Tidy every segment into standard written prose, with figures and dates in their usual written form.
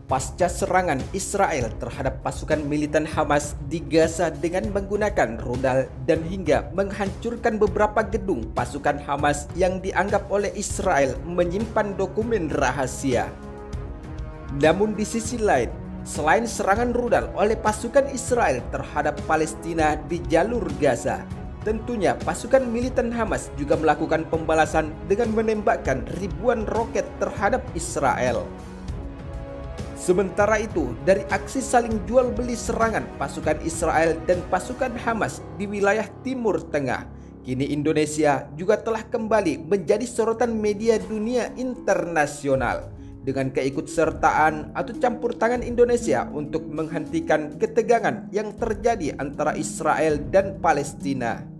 Pasca serangan Israel terhadap pasukan militan Hamas di Gaza dengan menggunakan rudal dan hingga menghancurkan beberapa gedung pasukan Hamas yang dianggap oleh Israel menyimpan dokumen rahasia. Namun di sisi lain, selain serangan rudal oleh pasukan Israel terhadap Palestina di jalur Gaza, tentunya pasukan militan Hamas juga melakukan pembalasan dengan menembakkan ribuan roket terhadap Israel. Sementara itu, dari aksi saling jual beli serangan pasukan Israel dan pasukan Hamas di wilayah Timur Tengah, kini Indonesia juga telah kembali menjadi sorotan media dunia internasional dengan keikutsertaan atau campur tangan Indonesia untuk menghentikan ketegangan yang terjadi antara Israel dan Palestina.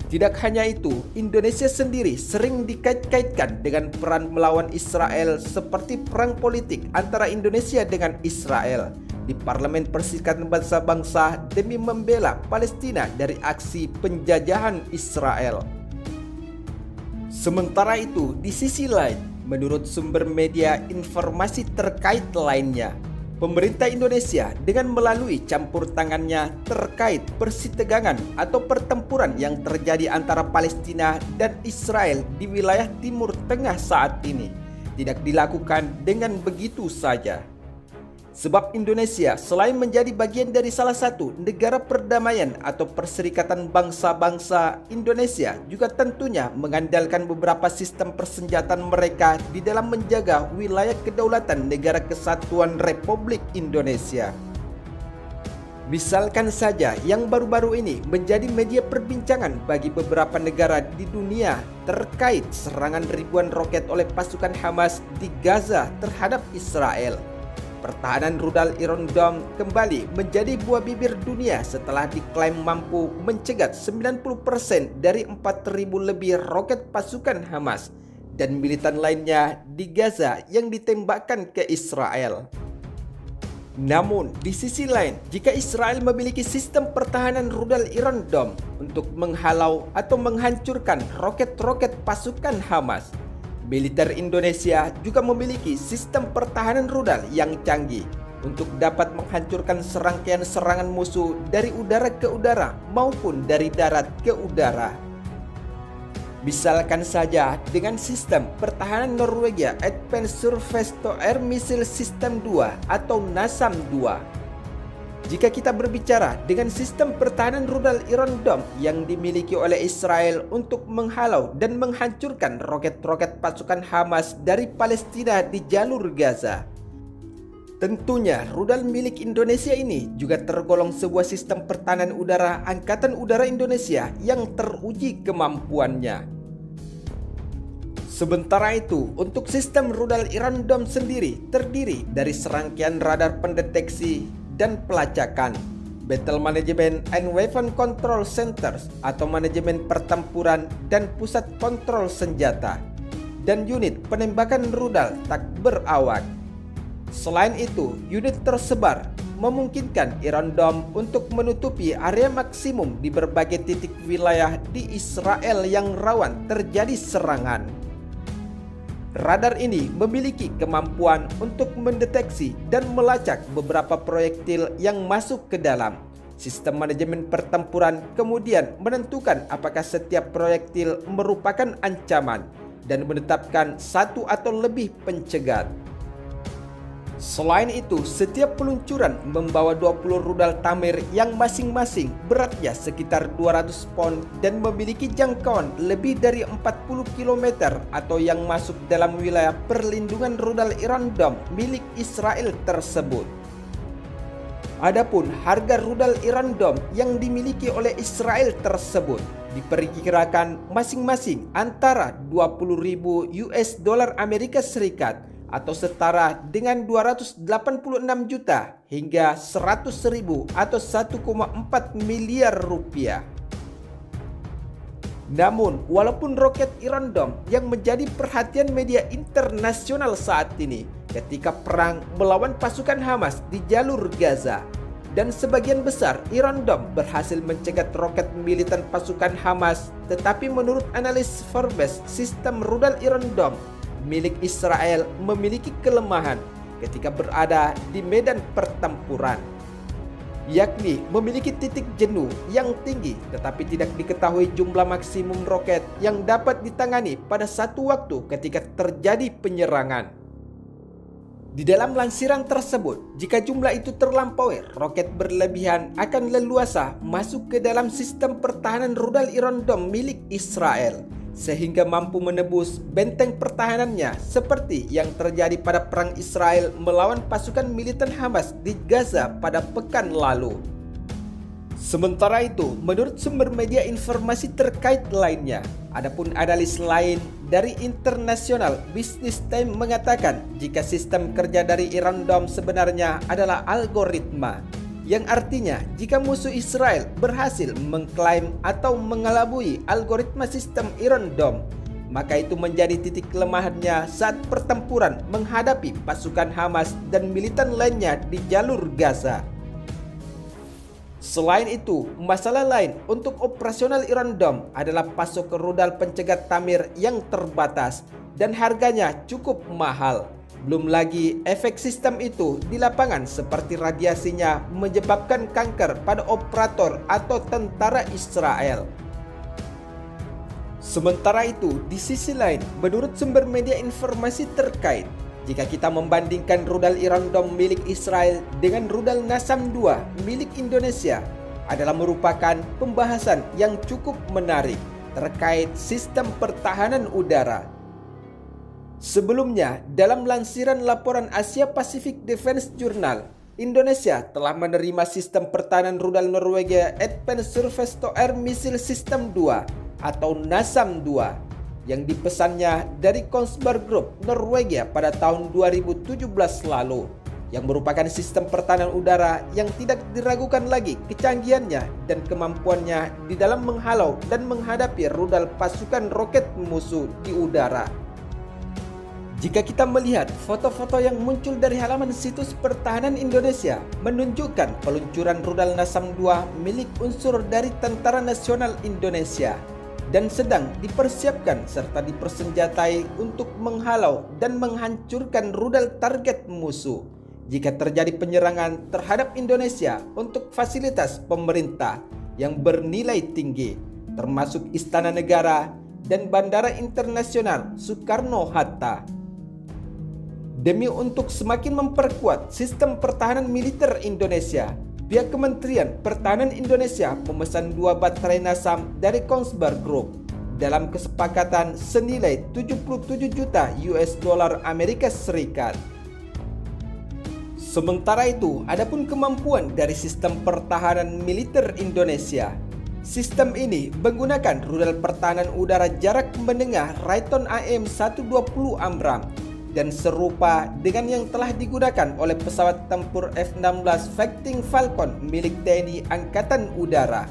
Tidak hanya itu, Indonesia sendiri sering dikait-kaitkan dengan peran melawan Israel seperti perang politik antara Indonesia dengan Israel di Parlemen Perserikatan Bangsa-Bangsa demi membela Palestina dari aksi penjajahan Israel. Sementara itu, di sisi lain, menurut sumber media informasi terkait lainnya, pemerintah Indonesia dengan melalui campur tangannya terkait persitegangan atau pertempuran yang terjadi antara Palestina dan Israel di wilayah Timur Tengah saat ini tidak dilakukan dengan begitu saja. Sebab Indonesia selain menjadi bagian dari salah satu negara perdamaian atau Perserikatan Bangsa-Bangsa, Indonesia juga tentunya mengandalkan beberapa sistem persenjataan mereka di dalam menjaga wilayah kedaulatan Negara Kesatuan Republik Indonesia. Misalkan saja yang baru-baru ini menjadi media perbincangan bagi beberapa negara di dunia terkait serangan ribuan roket oleh pasukan Hamas di Gaza terhadap Israel. Pertahanan rudal Iron Dome kembali menjadi buah bibir dunia setelah diklaim mampu mencegat 90% dari 4.000 lebih roket pasukan Hamas dan militan lainnya di Gaza yang ditembakkan ke Israel. Namun, di sisi lain, jika Israel memiliki sistem pertahanan rudal Iron Dome untuk menghalau atau menghancurkan roket-roket pasukan Hamas, militer Indonesia juga memiliki sistem pertahanan rudal yang canggih untuk dapat menghancurkan serangkaian serangan musuh dari udara ke udara maupun dari darat ke udara. Misalkan saja dengan sistem pertahanan Norwegia Advanced Surface to Air Missile System 2 atau NASAM 2. Jika kita berbicara dengan sistem pertahanan rudal Iron Dome yang dimiliki oleh Israel untuk menghalau dan menghancurkan roket-roket pasukan Hamas dari Palestina di jalur Gaza, tentunya rudal milik Indonesia ini juga tergolong sebuah sistem pertahanan udara Angkatan Udara Indonesia yang teruji kemampuannya. Sementara itu, untuk sistem rudal Iron Dome sendiri terdiri dari serangkaian radar pendeteksi dan pelacakan, Battle Management and Weapon Control Centers atau manajemen pertempuran dan pusat kontrol senjata, dan unit penembakan rudal tak berawak. Selain itu, unit tersebar memungkinkan Iron Dome untuk menutupi area maksimum di berbagai titik wilayah di Israel yang rawan terjadi serangan. Radar ini memiliki kemampuan untuk mendeteksi dan melacak beberapa proyektil yang masuk ke dalam. Sistem manajemen pertempuran kemudian menentukan apakah setiap proyektil merupakan ancaman dan menetapkan satu atau lebih pencegat. Selain itu, setiap peluncuran membawa 20 rudal Tamir yang masing-masing beratnya sekitar 200 pon dan memiliki jangkauan lebih dari 40 km atau yang masuk dalam wilayah perlindungan rudal Iron Dome milik Israel tersebut. Adapun harga rudal Iron Dome yang dimiliki oleh Israel tersebut diperkirakan masing-masing antara 20.000 US dollar Amerika Serikat atau setara dengan 286 juta hingga 100.000 atau 1,4 miliar rupiah. Namun, walaupun roket Iron Dome yang menjadi perhatian media internasional saat ini ketika perang melawan pasukan Hamas di jalur Gaza, dan sebagian besar Iron Dome berhasil mencegat roket militan pasukan Hamas, tetapi menurut analis Forbes, sistem rudal Iron Dome milik Israel memiliki kelemahan ketika berada di medan pertempuran, yakni memiliki titik jenuh yang tinggi tetapi tidak diketahui jumlah maksimum roket yang dapat ditangani pada satu waktu ketika terjadi penyerangan. Di dalam lansiran tersebut, jika jumlah itu terlampaui, roket berlebihan akan leluasa masuk ke dalam sistem pertahanan rudal Iron Dome milik Israel, sehingga mampu menebus benteng pertahanannya seperti yang terjadi pada perang Israel melawan pasukan militan Hamas di Gaza pada pekan lalu. Sementara itu, menurut sumber media informasi terkait lainnya, adapun analis lain dari International Business Times mengatakan jika sistem kerja dari Iron Dome sebenarnya adalah algoritma, yang artinya jika musuh Israel berhasil mengklaim atau mengelabui algoritma sistem Iron Dome, maka itu menjadi titik kelemahannya saat pertempuran menghadapi pasukan Hamas dan militan lainnya di jalur Gaza. Selain itu, masalah lain untuk operasional Iron Dome adalah pasok rudal pencegat Tamir yang terbatas dan harganya cukup mahal. Belum lagi efek sistem itu di lapangan seperti radiasinya menyebabkan kanker pada operator atau tentara Israel. Sementara itu, di sisi lain, menurut sumber media informasi terkait, jika kita membandingkan rudal Iron Dome milik Israel dengan rudal NASAM-2 milik Indonesia, adalah merupakan pembahasan yang cukup menarik terkait sistem pertahanan udara. Sebelumnya, dalam lansiran laporan Asia Pacific Defense Journal, Indonesia telah menerima sistem pertahanan rudal Norwegia Advanced Surface to Air Missile System 2 atau NASAM-2 yang dipesannya dari Kongsberg Group Norwegia pada tahun 2017 lalu, yang merupakan sistem pertahanan udara yang tidak diragukan lagi kecanggihannya dan kemampuannya di dalam menghalau dan menghadapi rudal pasukan roket musuh di udara. Jika kita melihat foto-foto yang muncul dari halaman situs pertahanan Indonesia menunjukkan peluncuran rudal NASAM-2 milik unsur dari Tentara Nasional Indonesia dan sedang dipersiapkan serta dipersenjatai untuk menghalau dan menghancurkan rudal target musuh jika terjadi penyerangan terhadap Indonesia untuk fasilitas pemerintah yang bernilai tinggi, termasuk Istana Negara dan Bandara Internasional Soekarno-Hatta. Demi untuk semakin memperkuat sistem pertahanan militer Indonesia, pihak Kementerian Pertahanan Indonesia memesan 2 baterai NASAM dari Kongsberg Group dalam kesepakatan senilai 77 juta US dollar Amerika Serikat. Sementara itu, adapun kemampuan dari sistem pertahanan militer Indonesia. Sistem ini menggunakan rudal pertahanan udara jarak menengah Raytheon AIM-120 Amram dan serupa dengan yang telah digunakan oleh pesawat tempur F-16 Fighting Falcon milik TNI Angkatan Udara.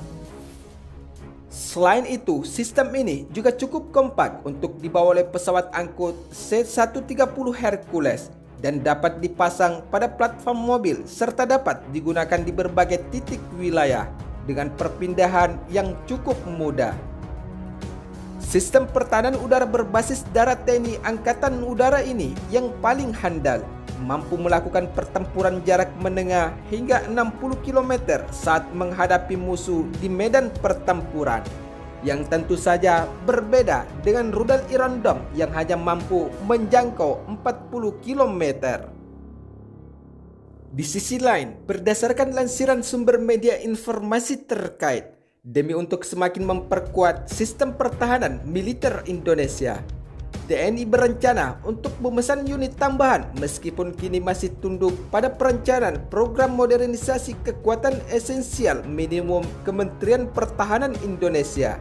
Selain itu, sistem ini juga cukup kompak untuk dibawa oleh pesawat angkut C-130 Hercules dan dapat dipasang pada platform mobil serta dapat digunakan di berbagai titik wilayah dengan perpindahan yang cukup mudah. Sistem pertahanan udara berbasis darat TNI Angkatan Udara ini yang paling handal, mampu melakukan pertempuran jarak menengah hingga 60 km saat menghadapi musuh di medan pertempuran, yang tentu saja berbeda dengan rudal Iron Dome yang hanya mampu menjangkau 40 km. Di sisi lain, berdasarkan lansiran sumber media informasi terkait, demi untuk semakin memperkuat sistem pertahanan militer Indonesia, TNI berencana untuk memesan unit tambahan meskipun kini masih tunduk pada perencanaan program modernisasi kekuatan esensial minimum Kementerian Pertahanan Indonesia.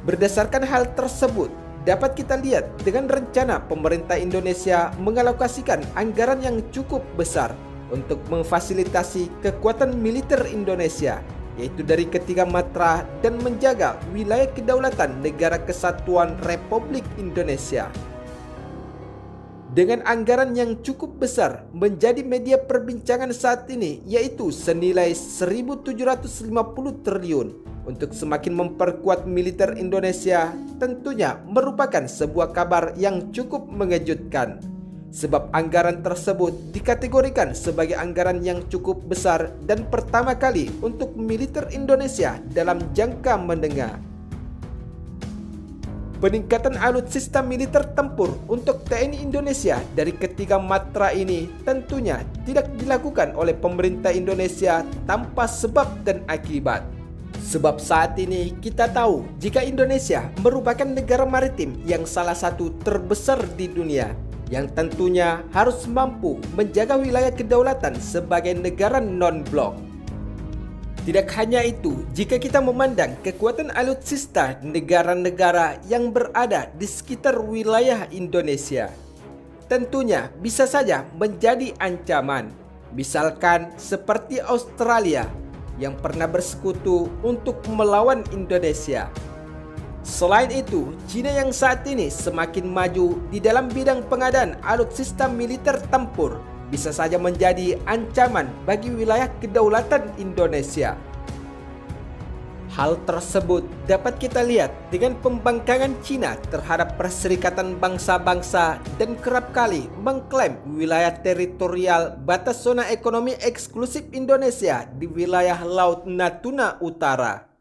Berdasarkan hal tersebut, dapat kita lihat dengan rencana pemerintah Indonesia mengalokasikan anggaran yang cukup besar untuk memfasilitasi kekuatan militer Indonesia, yaitu dari ketiga matra dan menjaga wilayah kedaulatan Negara Kesatuan Republik Indonesia. Dengan anggaran yang cukup besar menjadi media perbincangan saat ini, yaitu senilai 1.750 triliun untuk semakin memperkuat militer Indonesia, tentunya merupakan sebuah kabar yang cukup mengejutkan. sebab anggaran tersebut dikategorikan sebagai anggaran yang cukup besar dan pertama kali untuk militer Indonesia dalam jangka menengah. Peningkatan alutsista militer tempur untuk TNI Indonesia dari ketiga matra ini tentunya tidak dilakukan oleh pemerintah Indonesia tanpa sebab dan akibat. Sebab saat ini kita tahu jika Indonesia merupakan negara maritim yang salah satu terbesar di dunia, yang tentunya harus mampu menjaga wilayah kedaulatan sebagai negara non-blok. Tidak hanya itu, jika kita memandang kekuatan alutsista negara-negara yang berada di sekitar wilayah Indonesia, tentunya bisa saja menjadi ancaman. Misalkan seperti Australia yang pernah bersekutu untuk melawan Indonesia. Selain itu, China yang saat ini semakin maju di dalam bidang pengadaan alutsista militer tempur bisa saja menjadi ancaman bagi wilayah kedaulatan Indonesia. Hal tersebut dapat kita lihat dengan pembangkangan China terhadap Perserikatan Bangsa-Bangsa dan kerap kali mengklaim wilayah teritorial batas zona ekonomi eksklusif Indonesia di wilayah Laut Natuna Utara.